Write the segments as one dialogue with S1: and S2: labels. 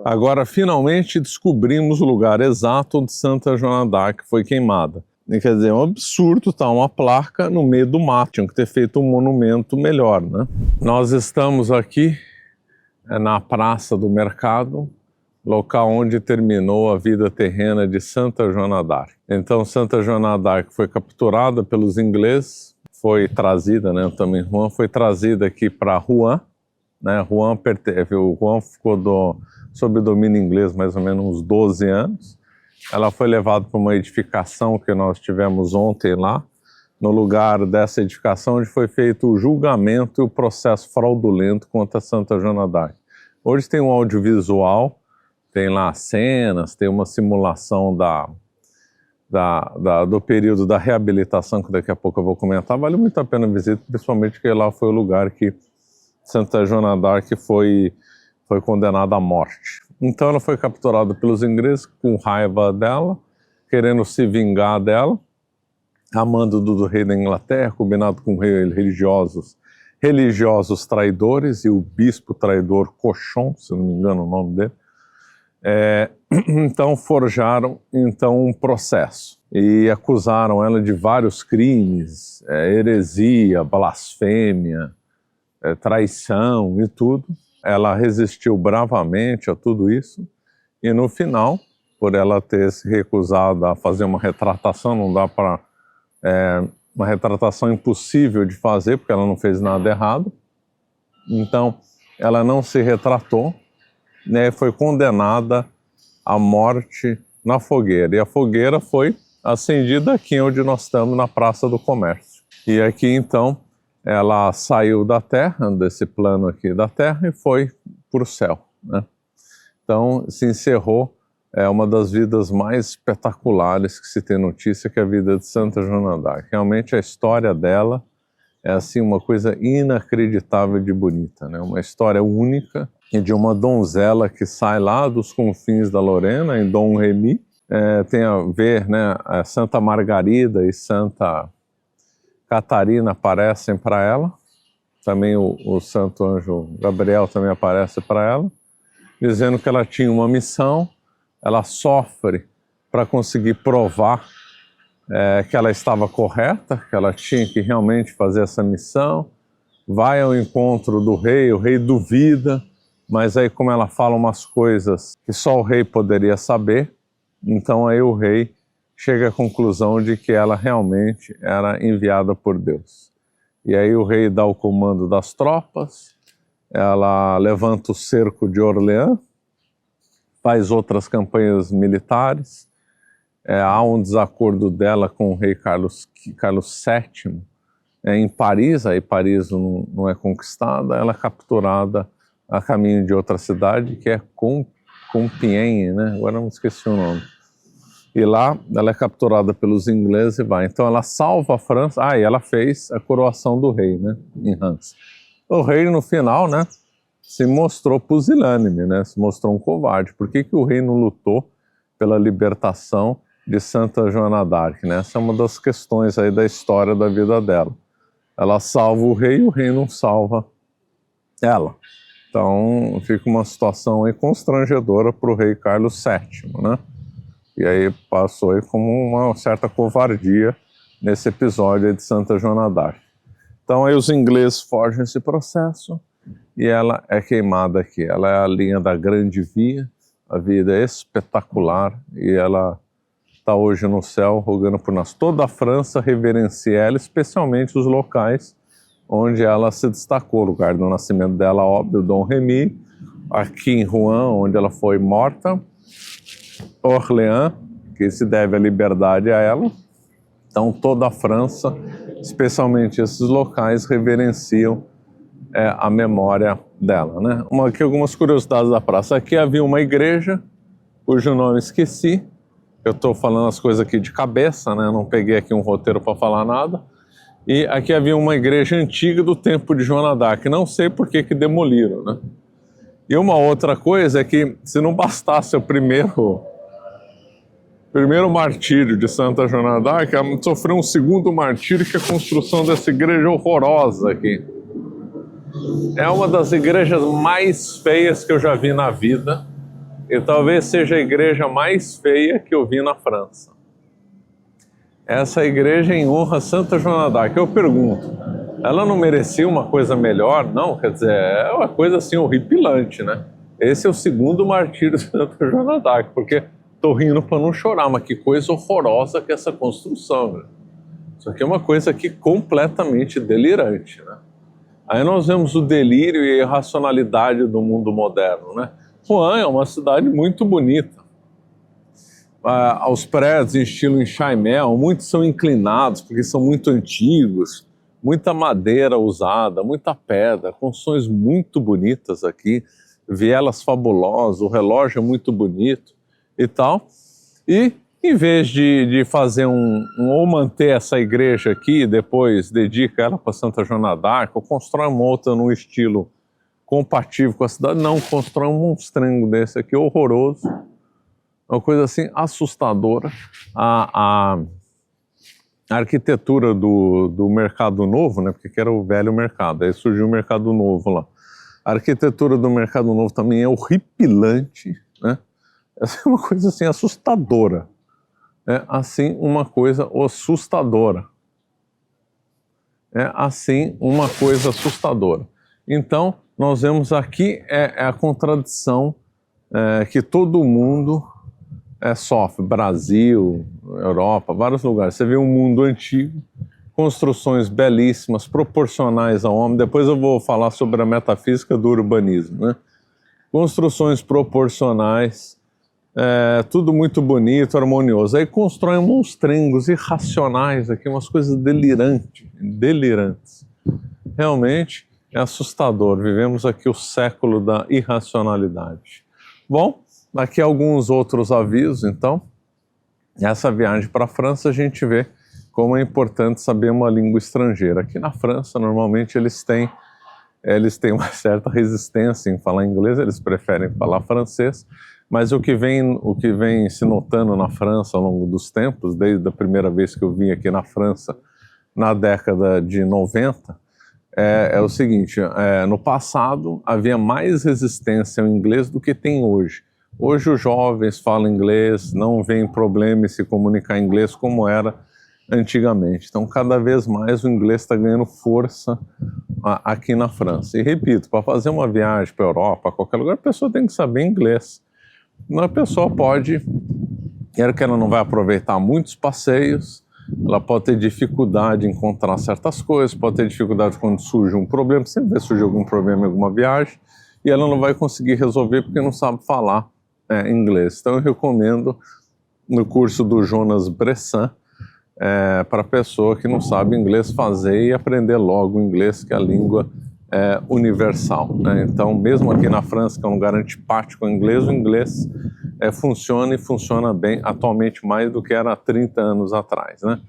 S1: Agora, finalmente, descobrimos o lugar exato onde Santa Joana d'Arc foi queimada. E, quer dizer, é um absurdo estar uma placa no meio do mato. Tinham que ter feito um monumento melhor, né? Nós estamos aqui na Praça do Mercado, local onde terminou a vida terrena de Santa Joana d'Arc. Então, Santa Joana d'Arc foi capturada pelos ingleses, foi trazida, né, também Rouen, foi trazida aqui para Rouen, né? Rouen ficou sob domínio inglês mais ou menos uns 12 anos. Ela foi levada para uma edificação que nós tivemos ontem lá, no lugar dessa edificação onde foi feito o julgamento e o processo fraudulento contra Santa Joana d'Arc. Hoje tem um audiovisual, tem lá cenas, tem uma simulação do período da reabilitação, que daqui a pouco eu vou comentar. Vale muito a pena a visita, principalmente porque lá foi o lugar que Santa Joana d'Arc foi condenada à morte. Então ela foi capturada pelos ingleses com raiva dela, querendo se vingar dela, a mando do rei da Inglaterra, combinado com religiosos traidores e o bispo traidor Cochon, se não me engano o nome dele. Então forjaram um processo e acusaram ela de vários crimes, heresia, blasfêmia, traição e tudo. Ela resistiu bravamente a tudo isso e no final, por ela ter se recusado a fazer uma retratação, não dá para... uma retratação impossível de fazer, porque ela não fez nada errado. Então, ela não se retratou, né, foi condenada à morte na fogueira. E a fogueira foi acendida aqui onde nós estamos, na Praça do Comércio. E aqui, então, ela saiu da Terra, desse plano aqui da Terra, e foi para o céu, né? Então, se encerrou uma das vidas mais espetaculares que se tem notícia, que é a vida de Santa Joana d'Arc. Realmente a história dela é assim uma coisa inacreditável de bonita, né? Uma história única de uma donzela que sai lá dos confins da Lorena, em Dom Remy. Tem a ver, né, a Santa Margarida e Santa Catarina aparecem para ela, também o Santo Anjo Gabriel também aparece para ela, dizendo que ela tinha uma missão. Ela sofre para conseguir provar que ela estava correta, que ela tinha que realmente fazer essa missão. Vai ao encontro do rei, o rei duvida, mas aí como ela fala umas coisas que só o rei poderia saber, então aí o rei chega à conclusão de que ela realmente era enviada por Deus. E aí o rei dá o comando das tropas, ela levanta o cerco de Orleans, faz outras campanhas militares. Há um desacordo dela com o rei Carlos VII em Paris, aí Paris não é conquistada, ela é capturada a caminho de outra cidade, que é Compiègne, né? Agora não esqueci o nome. E lá ela é capturada pelos ingleses e vai. Então ela salva a França, e ela fez a coroação do rei, né, em Reims. O rei no final, né, se mostrou pusilânime, né? Se mostrou um covarde. Por que o rei não lutou pela libertação de Santa Joana d'Arc, né? Essa é uma das questões aí da história da vida dela. Ela salva o rei não salva ela. Então fica uma situação aí constrangedora para o rei Carlos VII, né? E aí passou aí como uma certa covardia nesse episódio aí de Santa Joana d'Arc. Então aí os ingleses forjam esse processo, e ela é queimada aqui. Ela é a linha da Grande Via, a vida é espetacular, e ela está hoje no céu, rogando por nós. Toda a França reverencia ela, especialmente os locais onde ela se destacou. O lugar do nascimento dela, óbvio, Dom Remy, aqui em Rouen, onde ela foi morta, Orléans, que se deve a liberdade a ela. Então toda a França, especialmente esses locais, reverenciam a memória dela, né? Aqui algumas curiosidades da praça. Aqui havia uma igreja, cujo nome esqueci. Eu estou falando as coisas aqui de cabeça, né? Não peguei aqui um roteiro para falar nada. E aqui havia uma igreja antiga do tempo de Joana d'Arc. Não sei por que demoliram, né? E uma outra coisa é que, se não bastasse o primeiro martírio de Santa Joana d'Arc, ela sofreu um segundo martírio, que é a construção dessa igreja horrorosa aqui. É uma das igrejas mais feias que eu já vi na vida. e talvez seja a igreja mais feia que eu vi na França. Essa igreja em honra a Santa Joana d'Arc. Eu pergunto, ela não merecia uma coisa melhor? Não, quer dizer, é uma coisa assim horripilante, né? Esse é o segundo martírio de Santa Joana d'Arc, porque tô rindo para não chorar, mas que coisa horrorosa que é essa construção, né? Isso aqui é uma coisa aqui completamente delirante, né? Aí nós vemos o delírio e a irracionalidade do mundo moderno, né? Rouen é uma cidade muito bonita. Os prédios em estilo enxaimel, muitos são inclinados porque são muito antigos, muita madeira usada, muita pedra, construções muito bonitas aqui, vielas fabulosas, o relógio é muito bonito e tal. E em vez de fazer ou manter essa igreja aqui, depois dedica ela para Santa Joana d'Arc, ou constrói uma outra num estilo compatível com a cidade, não, constrói um monstrengo desse aqui, horroroso, uma coisa assim assustadora. A arquitetura do Mercado Novo, né, porque era o velho mercado, aí surgiu o Mercado Novo lá. A arquitetura do Mercado Novo também é horripilante, né? Essa é uma coisa assim assustadora. É assim uma coisa assustadora. É assim uma coisa assustadora. Então, nós vemos aqui a contradição que todo mundo sofre. Brasil, Europa, vários lugares. Você vê um mundo antigo, construções belíssimas, proporcionais ao homem. Depois eu vou falar sobre a metafísica do urbanismo, né? Construções proporcionais, tudo muito bonito, harmonioso. Aí constroem monstrengos irracionais aqui, umas coisas delirantes. Realmente é assustador. Vivemos aqui o século da irracionalidade. Bom, aqui alguns outros avisos, então. Nessa viagem para a França a gente vê como é importante saber uma língua estrangeira. Aqui na França, normalmente, eles têm uma certa resistência em falar inglês, eles preferem falar francês, mas o que vem se notando na França ao longo dos tempos, desde a primeira vez que eu vim aqui na França, na década de 90, é o seguinte, no passado havia mais resistência ao inglês do que tem hoje. Hoje os jovens falam inglês, não vem problema em se comunicar em inglês como era antigamente. Então, cada vez mais o inglês está ganhando força aqui na França. E repito, para fazer uma viagem para a Europa, qualquer lugar, a pessoa tem que saber inglês. A pessoa pode, quer que ela não vai aproveitar muitos passeios, ela pode ter dificuldade em encontrar certas coisas, pode ter dificuldade quando surge um problema, sempre vai surgir algum problema em alguma viagem, e ela não vai conseguir resolver porque não sabe falar inglês. Então eu recomendo no curso do Jonas Bressan, para a pessoa que não sabe inglês fazer e aprender logo o inglês, que é a língua universal, né? Então, mesmo aqui na França, que é um lugar antipático ao inglês, o inglês funciona e funciona bem atualmente mais do que era há 30 anos atrás, né?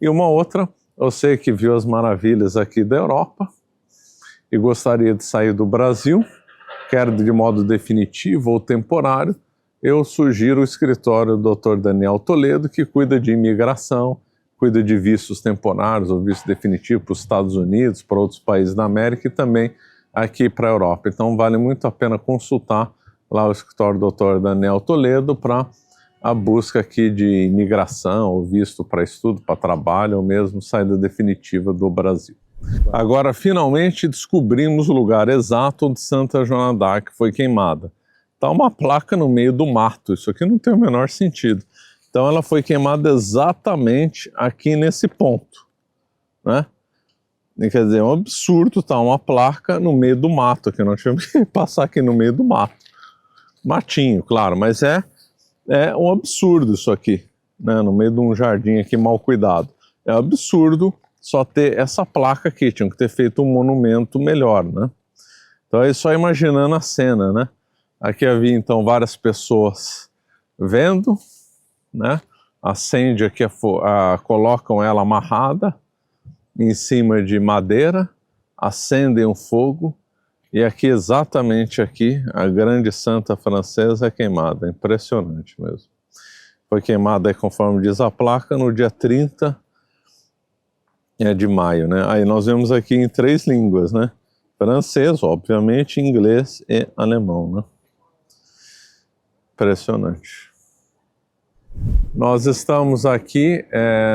S1: E uma outra, eu sei que viu as maravilhas aqui da Europa e gostaria de sair do Brasil, quer de modo definitivo ou temporário, eu sugiro o escritório do Dr. Daniel Toledo, que cuida de imigração, cuida de vistos temporários ou visto definitivo para os Estados Unidos, para outros países da América e também aqui para a Europa. Então vale muito a pena consultar lá o escritório do Dr. Daniel Toledo para a busca aqui de imigração, ou visto para estudo, para trabalho, ou mesmo saída definitiva do Brasil. Agora, finalmente, descobrimos o lugar exato onde Santa Joana d'Arc foi queimada. Está uma placa no meio do mato, isso aqui não tem o menor sentido. Então ela foi queimada exatamente aqui nesse ponto, né? E, quer dizer, é um absurdo, tá uma placa no meio do mato, aqui nós tivemos que passar aqui no meio do mato. Matinho, claro, mas é um absurdo isso aqui, né? No meio de um jardim aqui mal cuidado. É um absurdo só ter essa placa aqui, tinham que ter feito um monumento melhor, né? Então é só imaginando a cena, né? Aqui havia então várias pessoas vendo, né? Acende aqui, colocam ela amarrada em cima de madeira, acendem o fogo e aqui, exatamente aqui, a grande santa francesa é queimada. Impressionante mesmo. Foi queimada, aí, conforme diz a placa, no dia 30 de maio, né? Aí nós vemos aqui em 3 línguas, né? Francês, obviamente, inglês e alemão, né? Impressionante. Nós estamos aqui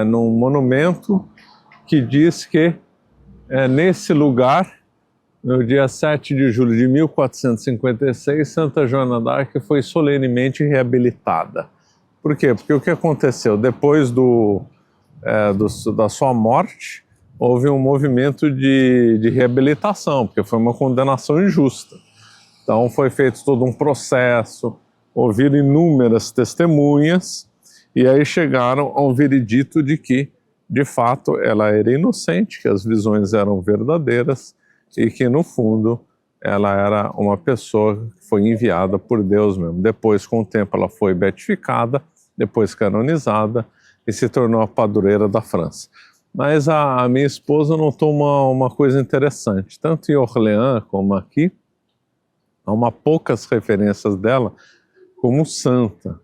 S1: num monumento que diz que nesse lugar, no dia 7 de julho de 1456, Santa Joana d'Arc foi solenemente reabilitada. Por quê? Porque o que aconteceu? Depois da sua morte, houve um movimento de reabilitação, porque foi uma condenação injusta. Então foi feito todo um processo, ouviram inúmeras testemunhas, e aí chegaram ao veredito de que, de fato, ela era inocente, que as visões eram verdadeiras, e que, no fundo, ela era uma pessoa que foi enviada por Deus mesmo. Depois, com o tempo, ela foi beatificada, depois canonizada, e se tornou a padroeira da França. Mas a minha esposa notou uma coisa interessante. Tanto em Orleans como aqui, há poucas referências dela como santa.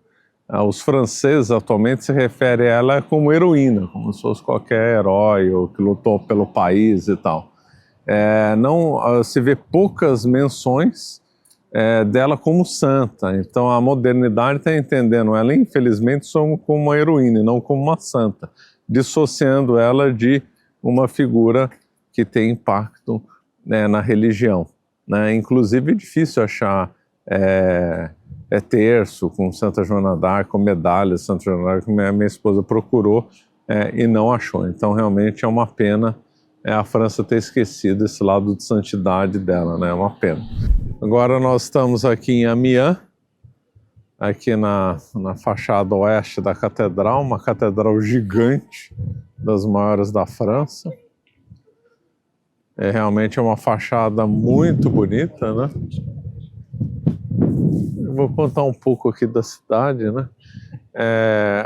S1: Os franceses atualmente se referem a ela como heroína, como se fosse qualquer herói ou que lutou pelo país e tal. Não se vê poucas menções dela como santa. Então a modernidade está entendendo ela, infelizmente, só como uma heroína e não como uma santa, dissociando ela de uma figura que tem impacto na religião. Inclusive é difícil achar terço com Santa Joana d'Arc, com medalhas de Santa Joana d'Arc, que minha esposa procurou e não achou. Então realmente é uma pena a França ter esquecido esse lado de santidade dela, né? É uma pena. Agora nós estamos aqui em Amiens, aqui na fachada oeste da catedral, uma catedral gigante, das maiores da França. Realmente é uma fachada muito bonita, né? Eu vou contar um pouco aqui da cidade, né?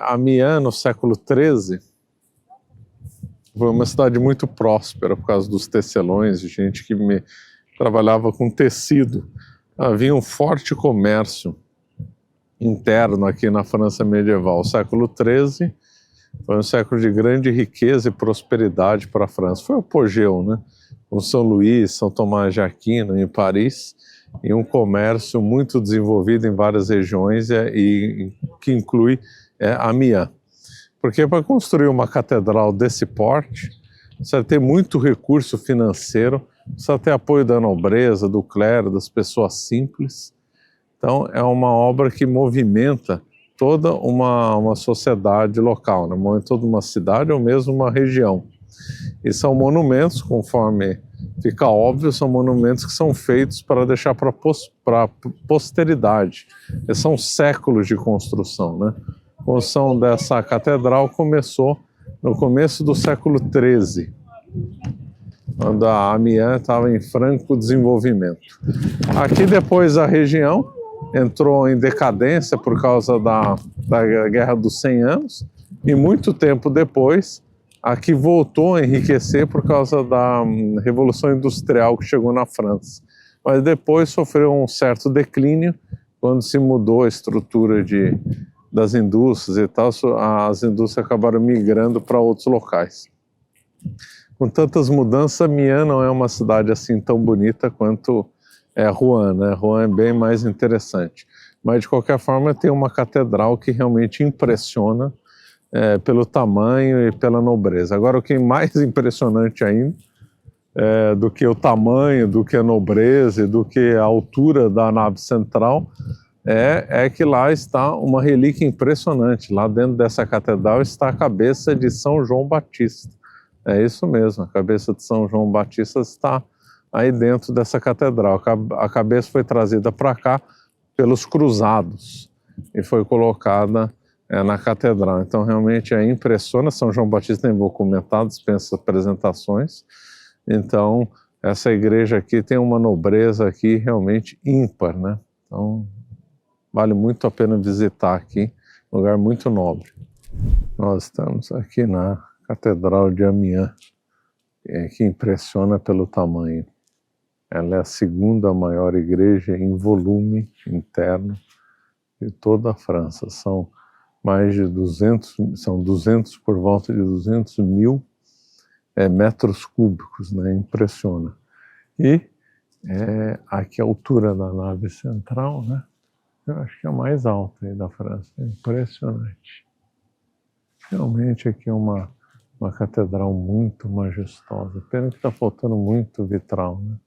S1: Amiens, no século XIII, foi uma cidade muito próspera por causa dos tecelões, de gente que trabalhava com tecido. Havia um forte comércio interno aqui na França medieval. O século XIII foi um século de grande riqueza e prosperidade para a França. Foi o apogeu, né? Com São Luís, São Tomás de Aquino em Paris, e um comércio muito desenvolvido em várias regiões e que inclui Amiens. Porque para construir uma catedral desse porte, precisa ter muito recurso financeiro, precisa ter apoio da nobreza, do clero, das pessoas simples. Então é uma obra que movimenta toda uma sociedade local, né? Toda uma cidade ou mesmo uma região. E são monumentos, conforme fica óbvio, são monumentos que são feitos para deixar para a posteridade. E são séculos de construção, né? A construção dessa catedral começou no começo do século XIII, quando a Amiens estava em franco desenvolvimento. Aqui depois a região entrou em decadência por causa da Guerra dos 100 Anos, e muito tempo depois aqui voltou a enriquecer por causa da Revolução Industrial que chegou na França. Mas depois sofreu um certo declínio quando se mudou a estrutura das indústrias e tal. As indústrias acabaram migrando para outros locais. Com tantas mudanças, Amiens não é uma cidade assim tão bonita quanto Rouen, né? Rouen é bem mais interessante. Mas de qualquer forma tem uma catedral que realmente impressiona pelo tamanho e pela nobreza. Agora, o que é mais impressionante ainda, do que o tamanho, do que a nobreza e do que a altura da nave central, é que lá está uma relíquia impressionante. Lá dentro dessa catedral está a cabeça de São João Batista. É isso mesmo, a cabeça de São João Batista está aí dentro dessa catedral. A cabeça foi trazida para cá pelos cruzados e foi colocada na catedral. Então realmente impressiona. São João Batista tem documentado, dispensa apresentações. Então essa igreja aqui tem uma nobreza aqui realmente ímpar, né? Então vale muito a pena visitar aqui, um lugar muito nobre. Nós estamos aqui na Catedral de Amiens, que impressiona pelo tamanho. Ela é a segunda maior igreja em volume interno de toda a França. São mais de 200, por volta de 200 mil metros cúbicos, né? Impressiona. E aqui a altura da nave central, né? Eu acho que é a mais alta aí da França, é impressionante. Realmente aqui é uma catedral muito majestosa. Pena que está faltando muito vitral, né?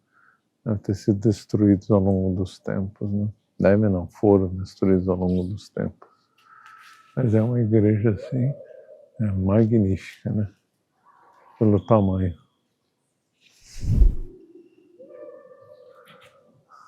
S1: Deve ter sido destruídos ao longo dos tempos, né? Deve não, foram destruídos ao longo dos tempos. Mas é uma igreja assim, magnífica, né? Pelo tamanho.